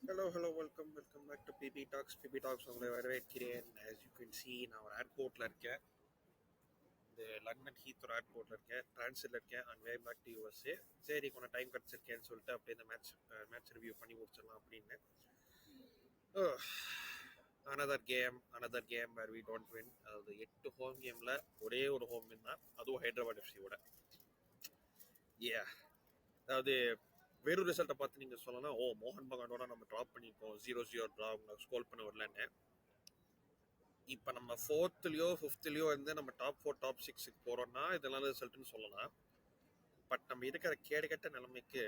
Welcome back to PB Talks. PB Talks உங்களை வரவேற்கிறேன். As you can see, நான் ஒரு ஏர்போர்ட்ல இருக்கேன். இந்த லண்டன் ஹீத்ரோ ஏர்போர்ட்ல இருக்கேன். டிரான்சிட்ல இருக்கேன். And way back to USA. சரி கொஞ்சம் டைம் கிடச்சிருக்கேன்னு சொல்லிட்டு அப்படியே இந்த மேட்ச் ரிவ்யூ பண்ணி முடிச்சிடலாம் அப்படின்னு. another game where we don't win. அதாவது 8 ஹோம் கேம்ல ஒரே ஒரு ஹோம் வின் தான். அதுவும் ஹைதராபாத் எஃப்சியோட. அதாவது வெறும் ரிசல்ட்டை பார்த்து நீங்கள் சொல்லலாம், மோகன் பகானோட நம்ம ட்ராப் பண்ணியிருக்கோம், 0-0 ட்ரா ஸ்கோர் பண்ண வரலன்னு. இப்போ நம்ம 4th-லயோ 5th-லயோ இருந்து நம்ம டாப் 4 டாப் 6க்கு போகிறோம்னா இதெல்லாம் ரிசல்ட்னு சொல்லலாம். பட் நம்ம இருக்கிற கேடுகட்ட நிலைமைக்கு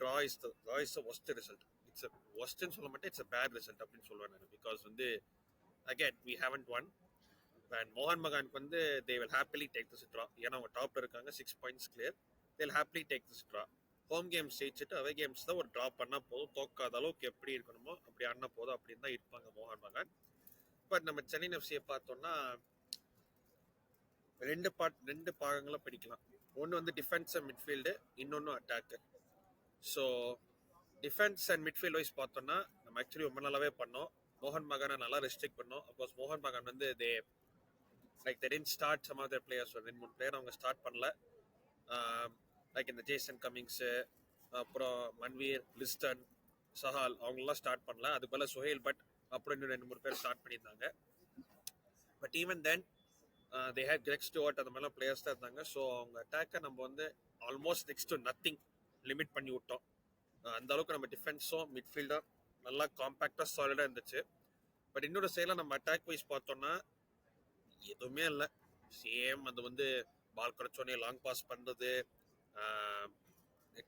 draw is the worst result. It's ஒஸ்ட்னு சொல்ல மாட்டேன், இட்ஸ் பேட் ரிசல்ட் அப்படின்னு சொல்லுவேன் நான். Because again we haven't won. And மோகன் பகானுக்கு they will happily take this draw. ஏன்னா அவங்க டாப்ல இருக்காங்க, 6 points clear. They will happily take this draw. Home games ஜெயிச்சுட்டு அவே கேம்ஸ் தான் ஒரு ட்ராப் பண்ணால் போதும், தோக்காத அளவுக்கு எப்படி இருக்கணுமோ அப்படி ஆடினா போதும் அப்படின்னு தான் இருப்பாங்க மோகன் பகான். பட் நம்ம சென்னை எஃப்சியை பார்த்தோம்னா ரெண்டு பாகங்களை படிக்கலாம். ஒன்று டிஃபென்ஸ் அண்ட் மிட்ஃபீல்டு, இன்னொன்று attack. So defence and midfield wise பார்த்தோம்னா நம்ம ஆக்சுவலி ரொம்ப நல்லாவே பண்ணோம். மோகன் பகானை நல்லா ரெஸ்ட்ரிக்ட் பண்ணோம். அப்கோர்ஸ் மோகன் பகான் தே didn't start some of their players. 2-3 player அவங்க ஸ்டார்ட் பண்ணல. லைக் இந்த ஜேசன் கமிங்ஸு, அப்புறம் மன்வீர், லிஸ்டன், சஹால் அவங்களெலாம் ஸ்டார்ட் பண்ணல. அது போல் சுஹேல் பட் அப்புறம் இன்னும் 2-3 பேர் ஸ்டார்ட் பண்ணியிருந்தாங்க. But even then they had Greg Stuart அந்த மாதிரிலாம் பிளேயர்ஸ் தான் இருந்தாங்க. ஸோ அவங்க அட்டாக்கை நம்ம almost next to nothing limit பண்ணி விட்டோம். அந்த அளவுக்கு நம்ம டிஃபென்ஸும் மிட்ஃபீல்டும் நல்லா காம்பேக்டாக சாலிடாக இருந்துச்சு. பட் இன்னொரு சைடில் நம்ம அட்டாக் வைஸ் பார்த்தோம்னா எதுவுமே இல்லை. சேம் பால் கிடைச்சோடனே லாங் பாஸ் பண்ணுறது,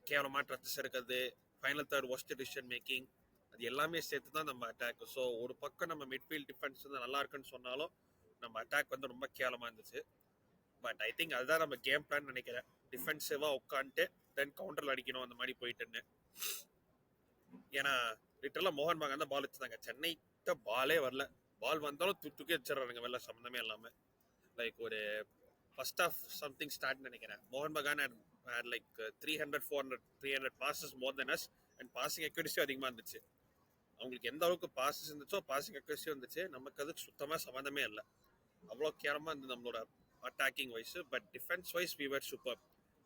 கேவலமாக டச்சஸ் இருக்கிறது, final third worst decision making, அது எல்லாமே சேர்த்து தான் நம்ம அட்டாக். ஸோ ஒரு பக்கம் நம்ம மிட்ஃபீல்ட் டிஃபென்ஸ் நல்லா இருக்குன்னு சொன்னாலும் நம்ம அட்டாக் ரொம்ப கேவலமாக இருந்துச்சு. பட் ஐ திங்க் அதுதான் நம்ம கேம் பிளான் நினைக்கிறேன். டிஃபென்சிவாக உட்காந்துட்டு தென் கவுண்டரில் அடிக்கணும் அந்த மாதிரி போயிட்டுன்னு. ஏன்னா லிட்டரலாக மோகன் பகான் தான் பால் வச்சுருந்தாங்க. சென்னைக்கிட்ட பாலே வரல. பால் வந்தாலும் தூக்கி வச்சிடறாங்க வெளில, சம்மந்தமே இல்லாமல். லைக் ஒரு ஃபர்ஸ்ட் ஆஃப் சம்திங் ஸ்டார்ட் நினைக்கிறேன். மோகன் Bagan had like 300 passes more than us and passing accuracy அதிகமாக இருந்துச்சு. அவங்களுக்கு எந்த அளவுக்கு பாசஸ் இருந்துச்சோ பாசிங் அக்யூரசி இருந்துச்சு. நமக்கு அதுக்கு சுத்தமாக சம்மந்தமே இல்லை. அவ்வளோ கேரமாக இருந்தது நம்மளோட attacking wise. But defence wise we were super.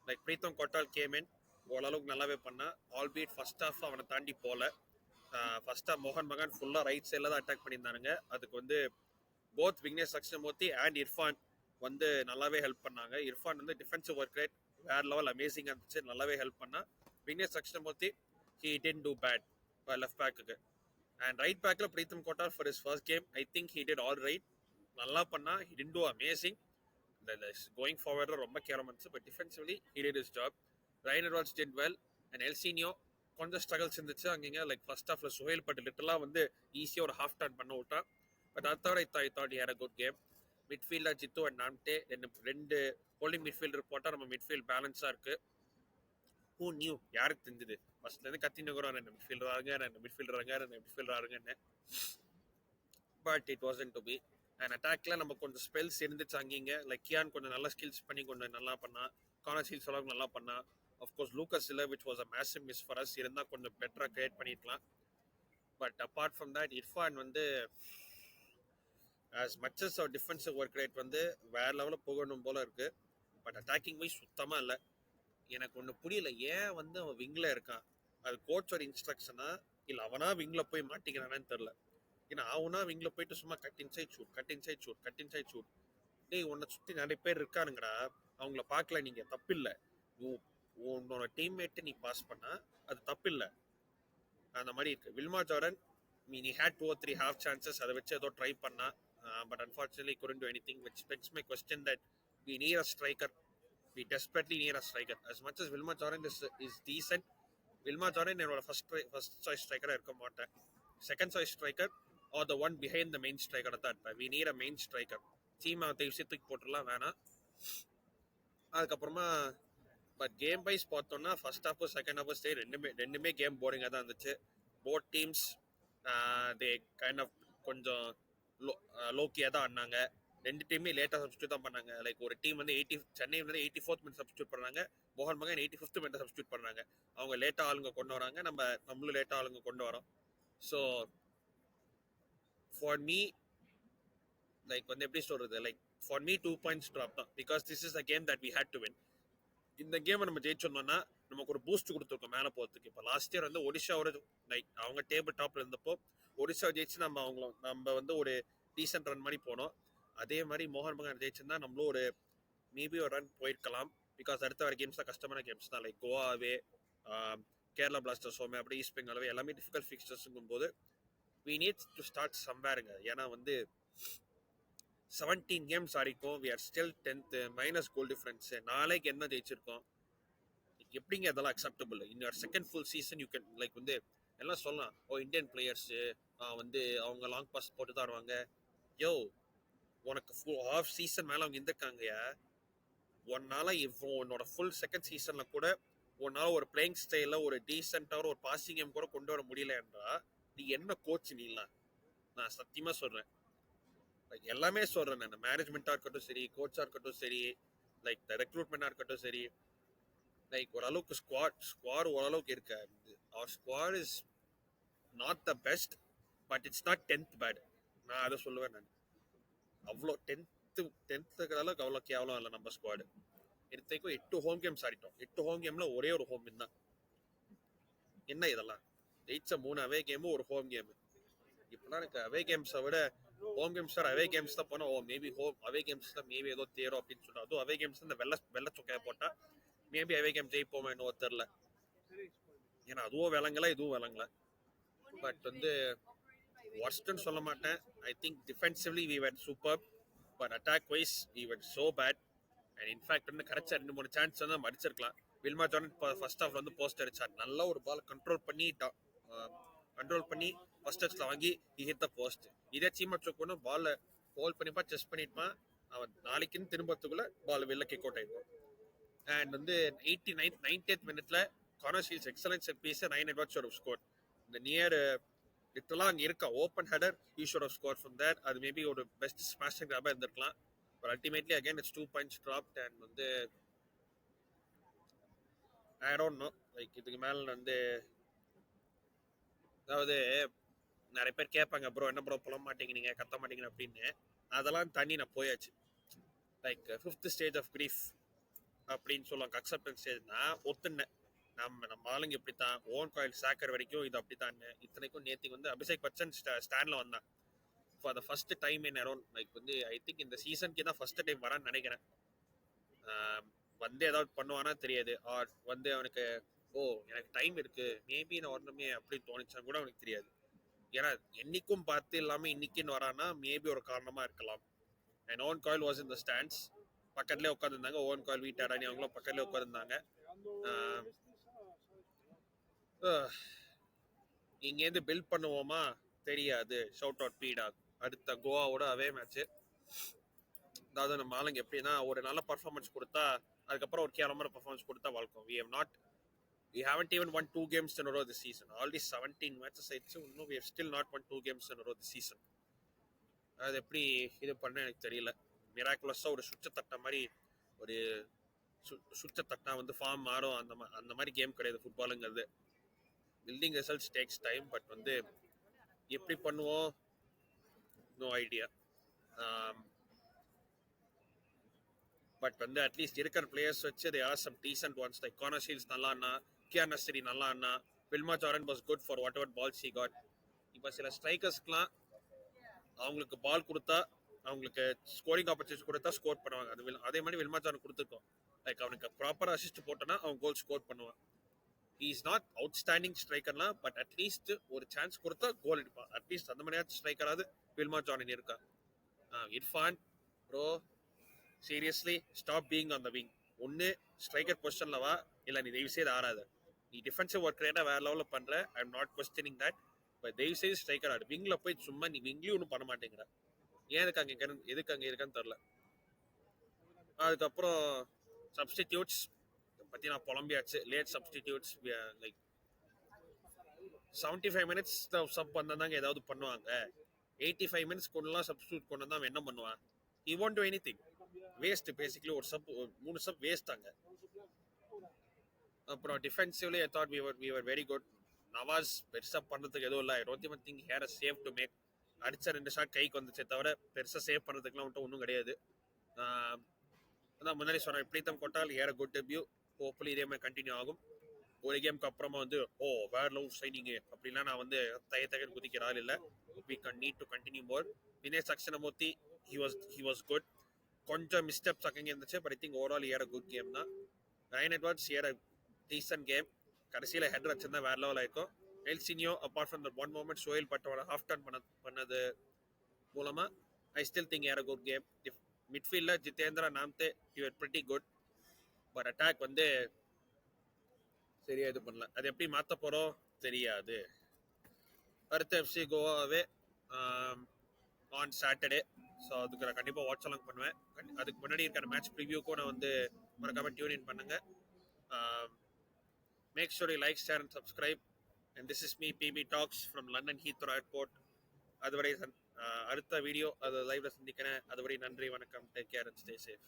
Like Pritam Kotal கேமின் ஓரளவுக்கு நல்லாவே பண்ணால். ஆல்பீட் ஃபர்ஸ்ட் ஆஃப் அவனை தாண்டி போகல. ஃபர்ஸ்ட் ஆஃப் மோகன் பகான் ஃபுல்லாக ரைட் சைடில் தான் அட்டாக் பண்ணியிருந்தானுங்க. அதுக்கு போத் விக்னேஷ் சக்ஷமூர்த்தி அண்ட் இர்ஃபான் நல்லாவே ஹெல்ப் பண்ணாங்க. இர்ஃபான் டிஃபென்சிவ் ஒர்க் ரேட் வேற லெவல் அமேசிங்காக இருந்துச்சு, நல்லாவே ஹெல்ப் பண்ணா. Vignesh Dakshinamurthy he didn't do bad left பேக்குக்கு. அண்ட் ரைட் பேக்கில் Pritam Kotal for his first game I think he did all right, நல்லா பண்ணா. He didn't do amazing. Going ஃபார்வர்டில் ரொம்ப கேவலமாக இருந்துச்சு. But defensively he did his job. Ryan Edwards did well. And Elsinho கொஞ்சம் struggles இருந்துச்சு அங்கேங்க. லைக் ஃபர்ஸ்ட் ஹாஃப்ல சுஹேல் பட் லிட்டலாக ஈஸியாக ஒரு ஹாஃப் டர்ன் பண்ண விட்டான். But I thought he had a good game. Midfielder Jitu and Namde ரெண்டு ஹோல்டிங் மிட்ஃபீல்டர் போட்டால் நம்ம மிட்ஃபீல்ட் பேலன்ஸாக இருக்குது. ஹூ நியூ, யாருக்கு தெரிஞ்சுது? ஃபர்ஸ்ட்லேருந்து கத்தினுக்குறோம் ரெண்டு மிட்ஃபீல்டர் ஆகுங்கன்னு. But it wasn't to be. And அட்டாக்ல நம்ம கொஞ்சம் ஸ்பெல்ஸ் இருந்துச்சு அங்கேங்க. லைக் கியான் கொஞ்சம் நல்லா ஸ்கில்ஸ் பண்ணி கொஞ்சம் நல்லா பண்ணா. கார்னர் ஸ்கில்ஸ் அளவுக்கு நல்லா பண்ணா. அஃப்கோர்ஸ் லூக்கஸ் இல்லை, which was a massive miss for us. இருந்தால் கொஞ்சம் பெட்டராக கிரியேட் பண்ணியிருக்கலாம். But apart from that Irfan as much as our defensive work rate வேற லெவலில் போகணும் போல இருக்கு. பட் அட்டாக்கிங் வைஸ் சுத்தமாக இல்லை. எனக்கு ஒன்று புரியல, ஏன் அவன் விங்கில் இருக்கான்? அது கோச்சோட இன்ஸ்ட்ரக்ஷனா இல்லை அவனா விங்கில் போய் மாட்டிக்கிறானு தெரில. ஏன்னா அவனா விங்கில் போயிட்டு சும்மா கட் இன்சைட் ஷூட். டேய், உன்னை சுற்றி நிறைய பேர் இருக்கானுங்கடா, அவங்கள பார்க்கல நீங்கள், தப்பில்லை. உன்னோட டீம்மேட்டு நீ பாஸ் பண்ணா அது தப்பில்லை. அந்த மாதிரி இருக்கு. வில்மா ஜார்டன் நீ ஹேட் 2 or 3 half chances, அதை வச்சு ஏதோ ட்ரை பண்ணா. But unfortunately couldn't do anything, which begs my question that we need a striker. We desperately need a striker. As much as Wilma Jordan is decent, Wilma Jordan என்னோட first choice striker இருக்க மாட்டேன். Second choice striker or the one behind the main striker தான் இருப்பேன். We need a main striker. Seema விஷயத்துக்கு போட்டுடலாம் வேணாம். அதுக்கப்புறமா but game wise பார்த்தோம்னா first half second half stay ரெண்டுமே கேம் போரிங்காக தான் இருந்துச்சு. Both teams they kind of கொஞ்சம் லோக்கியாக தான் ஆடினாங்க. ரெண்டு டீமே லேட்டாக சப்ஸ்டியூட் தான் பண்ணாங்க. லைக் ஒரு team Chennai 84th minute substitute பண்ணுறாங்க. மோகன் பகான் 85th மினிட் சப்ஸ்டியூட் பண்ணுறாங்க. அவங்க லேட்டாக ஆளுங்க கொண்டு வராங்க, நம்மளும் லேட்டாக ஆளுங்க கொண்டு வரோம். ஸோ ஃபார் மீ லைக் வந்து எப்படி சொல்றது, like for me 2 points drop தான், because this is a game that we had to win. இந்த கேமை நம்ம ஜெயிச்சோம்னா நமக்கு ஒரு பூஸ்ட் கொடுத்துருக்கோம் மேலே போகிறதுக்கு. இப்போ லாஸ்ட் இயர் வந்து ஒடிஷாவோட லைக் அவங்க டேபிள் டாப்ல இருந்தப்போ ஒடிஷா ஜெயிச்சு நம்ம வந்து ஒரு டீசென்ட் ரன் மாதிரி போனோம். அதே மாதிரி மோகன் பகான் ஜெயிச்சிருந்தா நம்மளும் ஒரு மேபி ஒரு ரன் போயிருக்கலாம். பிகாஸ் அடுத்த வர கேம்ஸ் தான் கஷ்டமான கேம்ஸ் தான், லைக் கோவாவே, கேரளா பிளாஸ்டர்ஸ் ஹோமே, அப்படி ஈஸ்ட் பெங்காலவே எல்லாமே டிஃபிகல்ட் ஃபிக்சர்ஸுங்கும் போது வி நீட் டு ஸ்டார்ட் சம்வேருங்க. ஏன்னா வந்து 17 கேம்ஸ் ஆடிக்கும், we are still 10th, minus goal difference. நாளைக்கு என்ன ஜெயிச்சிருக்கோம், எப்படிங்க அதெல்லாம் acceptable? In your second full season you can like வந்து எல்லாம் சொல்லலாம், ஓ இந்தியன் பிளேயர்ஸு வந்து அவங்க லாங் பாஸ் போட்டு தான் ஆடுவாங்க. யோ உனக்கு ஹாஃப் சீசன் மேலே அவங்க இருந்திருக்காங்கயா. உன்னால இப்போ உன்னோட ஃபுல் செகண்ட் சீசன்ல கூட உன்னால ஒரு பிளேயிங் ஸ்டைல ஒரு டீசென்டான ஒரு பாசிங் கேம் கூட கொண்டு வர முடியல என்றா நீ என்ன கோச் நீலாம்? நான் சத்தியமா சொல்றேன், எல்லாமே சொல்றேன். நான் மேனேஜ்மெண்டா இருக்கட்டும் சரி, கோச்சா இருக்கட்டும் சரி, லைக் ரெக்ரூட்மெண்டா இருக்கட்டும் சரி, லைக் ஓரளவுக்கு ஸ்குவாட் ஓரளவுக்கு இருக்கு. Our squad is not the best, but it's not 10th bad. நான் அதை சொல்லுவேன். நான் அவ்வளோ 10th அளவுக்கு அவ்வளோ கேவலம் இல்லை நம்ம ஸ்குவாடு. எடுத்துக்கும் 8 ஹோம் கேம்ஸ் ஆடிட்டோம். 8 ஹோம் கேம்ல ஒரே ஒரு ஹோம் வின் தான். என்ன இதெல்லாம்? ஜெயிச்ச 3 அவே கேமு, ஒரு ஹோம் கேமு. இப்பெல்லாம் எனக்கு அவே கேம்ஸை விட ஹோம் கேம்ஸ் தான். அவே கேம்ஸ் தான் போனால் மேபி அவே கேம்ஸ் தான் மேபி ஏதோ தேரும் அப்படின்னு சொல்லிட்டு, அதுவும் அவே கேம்ஸ் இந்த வெள்ள சொக்கையை போட்டா மேபி அவே கேம் ஜெயிப்போமா என்னவோ தெரில. ஏன்னா அதுவும் விளங்கல, இதுவும் விளங்கல. பட் வந்து ஒர்ஸ்ட்னு சொல்ல மாட்டேன். I think defensively we were super, but attack wise we were so bad. And in fact வந்து கரெக்டாக 2-3 சான்ஸ் வந்து நம்ம அடிச்சிருக்கலாம். வில்மா ஜார்டன் ஃபர்ஸ்ட் ஹாஃப்ல வந்து போஸ்ட் அடிச்சார். நல்ல ஒரு பால் கண்ட்ரோல் பண்ணி ஃபர்ஸ்ட் டச்ல வாங்கி ஹிட் த போஸ்ட். இதே சீமா சோக்கோன்னு பால்ல ஹோல்ட் பண்ணிப்பா, செஸ் பண்ணிப்பான். அவன் நாளைக்குன்னு திரும்பத்துக்குள்ள பால் வெளில கிக் அவுட் ஆயிடும். அண்ட் வந்து 90th மினிட்ல Connor Shields excellent set piece 9 Edwards should score. இந்த நியர் லிட்டரலா அங்கே இருக்க open header you should of score from there. அது மேபி ஒரு பெஸ்ட் ஸ்மாஷிங் கிராபா இருந்திருக்கலாம். But ultimately again it's 2 points dropped. And வந்து ஐ டோன்ட் நோ, லைக் இதுக்கு மேல வந்து அதாவது நிறைய பேர் கேட்பாங்க, ப்ரோ என்ன ப்ரோ புல மாட்டேங்க, நீங்க கத்த மாட்டேங்க அப்படின்னு. அதெல்லாம் தண்ணி நான் போயாச்சு. Like 5th stage of grief அப்படின்னு சொல்லுவாங்க, அக்செப்டன்ஸ் ஸ்டேஜ். நான் ஒத்துனேன், நம்ம ஆளுங்க இப்படித்தான், ஓன் காயில் சாக்கர் வரைக்கும் இது அப்படித்தான். இத்தனைக்கும் நேற்றுக்கு வந்து அபிஷேக் பச்சன் ஸ்டாண்ட்ல வந்தான் for the first time in around like வந்து ஐ திங்க் இந்த சீசனுக்கு தான் ஃபர்ஸ்ட் டைம் வரான்னு நினைக்கிறேன். வந்து ஏதாவது பண்ணுவானா தெரியாது, ஆர் வந்து அவனுக்கு ஓ எனக்கு டைம் இருக்கு மேபி நான் வரணுமே அப்படின்னு தோணிச்சான்னு கூட அவனுக்கு தெரியாது. ஏன்னா என்னைக்கும் பார்த்து இல்லாமல் இன்னைக்குன்னு வரானா மேபி ஒரு காரணமா இருக்கலாம். And own coil was in the stands, பக்கத்துலேயே உட்காந்துருந்தாங்க. ஓன் காயில் வீட்டு அடானி அவங்களும் பக்கத்துலேயே உட்காந்துருந்தாங்க. இங்கேருந்து பில்ட் பண்ணுவோமா தெரியாது. ஷவுட் அவுட் பீடா. அடுத்த கோவாவோட அவே மேட்ச்சு. அதாவது நம்ம ஆளுங்க எப்படின்னா ஒரு நல்ல பர்ஃபார்மன்ஸ் கொடுத்தா அதுக்கப்புறம் ஒரு கேவலமான பர்ஃபார்மன்ஸ் கொடுத்தா வாழ்க்கும். We haven't even won 2 games in a row this season. Already 17 matches ஆயிடுச்சு. இன்னும் we have still not won 2 games in a row this season. அது எப்படி இது பண்ண எனக்கு தெரியல. மிராக்குலஸாக ஒரு சுவிட்சை தட்ட மாதிரி, ஒரு சுவிட்சை தட்டினா வந்து ஃபார்ம் மாறும், அந்த மாதிரி கேம் கிடையாது ஃபுட்பாலுங்கிறது. Building results takes time, but வந்து எப்படி பண்ணுவோம் நோ ஐடியா. பட் வந்து அட்லீஸ்ட் இருக்கிற பிளேயர்ஸ் வச்சு they are some decent ones. Like Connor Shields நல்லா அண்ணா, கியா நஸ்ரி நல்லா அண்ணா, Wilmar Jordan was good for whatever balls he got. இப்போ சில ஸ்ட்ரைக்கர்ஸ்க்குலாம் அவங்களுக்கு பால் கொடுத்தா, அவங்களுக்கு ஸ்கோரிங் ஆப்பர்ச்சுனிட்டி கொடுத்தா ஸ்கோர் பண்ணுவாங்க. அதே மாதிரி வில்மா ஜார்டன் கொடுத்துருக்கோம். லைக் அவனுக்கு ப்ராப்பராக அசிஸ்ட் போட்டோன்னா அவன் கோல் ஸ்கோர் பண்ணுவான். ஹி இஸ் நாட் அவுட்ஸ்டாண்டிங் ஸ்ட்ரைக்கர்லாம், பட் அட்லீஸ்ட் ஒரு சான்ஸ் கொடுத்தா கோல் அடிப்பான். அட்லீஸ்ட் அந்த மாதிரியாச்சும் ஸ்ட்ரைக்கராவது வில்மா ஜார்டன் இருக்கா. Irfan bro seriously stop being on the wing. ஒன்று ஸ்ட்ரைக்கர் பொசிஷன்ல வா, இல்லை நீ தயவு செய்து ஆறாத. நீ டிஃபென்சிவ் ஒர்க் ரேட்டாக வேற லெவலில் பண்ணுற, I am not questioning that. But தயவு செய்து ஸ்ட்ரைக்கர் ஆடு. விங்கில் போய் சும்மா நீ விங்லேயும் ஒன்றும் பண்ண மாட்டேங்கிற. ஏன் எதுக்கு அங்கே இருக்கான்னு தெரில. அதுக்கப்புறம் சப்ஸ்டிடியூட்ஸ் பற்றி நான் புலம்பியாச்சு. Late substitutes like 75 minutes sub வந்தாங்க ஏதாவது பண்ணுவாங்க. 85 மினிட்ஸ் கொண்டுலாம் சப்ஸ்டியூட் கொண்டு வந்தா அவன் என்ன பண்ணுவான்? he won't do anything. Waste basically. ஒரு சப் 3 சப் வேஸ்ட் ஆங்க. அப்புறம் defensively I thought we were very good. Nawaz பெருசா பண்றதுக்கு எதுவும் இல்லை. I don't even think her a save to make. அடிச்ச 2 ஷாட் கைக்கு வந்துச்சே தவிர பெருசா சேவ் பண்றதுக்குலாம் மட்டும் ஒன்றும் கிடையாது. அதான் முன்னாடி சொன்னேன், Pritam Kotal had a good debut. Hopefully இதே மாதிரி கண்டினியூ ஆகும். ஒரு கேமுக்கு அப்புறமா வந்து வேற லவ் சைனிங்கு அப்படிலாம் நான் வந்து தயன்னு குதிக்கிற ஆள் இல்லை. We can need to continue more. Dinesh Dakshinamurthy he was good. கொஞ்சம் மிஸ்டெப்ஸ் அங்கே இருந்துச்சு. பட் ஐ திங்க் ஓவரால் ஏற குட் கேம் தான். ரைன் எட்வர்ட்ஸ் ஏற டீசன்ட் கேம். கடைசியில் ஹெட் வச்சிருந்தா வேற லெவல் ஆயிருக்கும். Elsinho apart from the one moment சோயில் பட்டோட ஹாஃப் டர்ன் பண்ணது மூலமா ஐ ஸ்டில் திங்க் ஏற குட் கேம். மிட்ஃபீல்டில் Jitendra Namde you are pretty good. But attack வந்து சரியா இது பண்ணல. அது எப்படி மாற்ற போகிறோம் தெரியாது. அடுத்த எஃப்சி கோவாவே ஆன் சாட்டர்டே. ஸோ அதுக்கு நான் கண்டிப்பாக வாட்ச் எல்லாம் பண்ணுவேன். அதுக்கு முன்னாடி இருக்கிற மேட்ச் ப்ரிவியூக்கும் நான் வந்து மறக்காம டியூன் இன் பண்ணுங்க. Make sure you like, share and subscribe. And this is me BB talks from London Heathrow airport. அதுவரை அடுத்த வீடியோ அது லைவ்ல சந்திக்கிறேன். அதுவரை நன்றி, வணக்கம், take care and stay safe.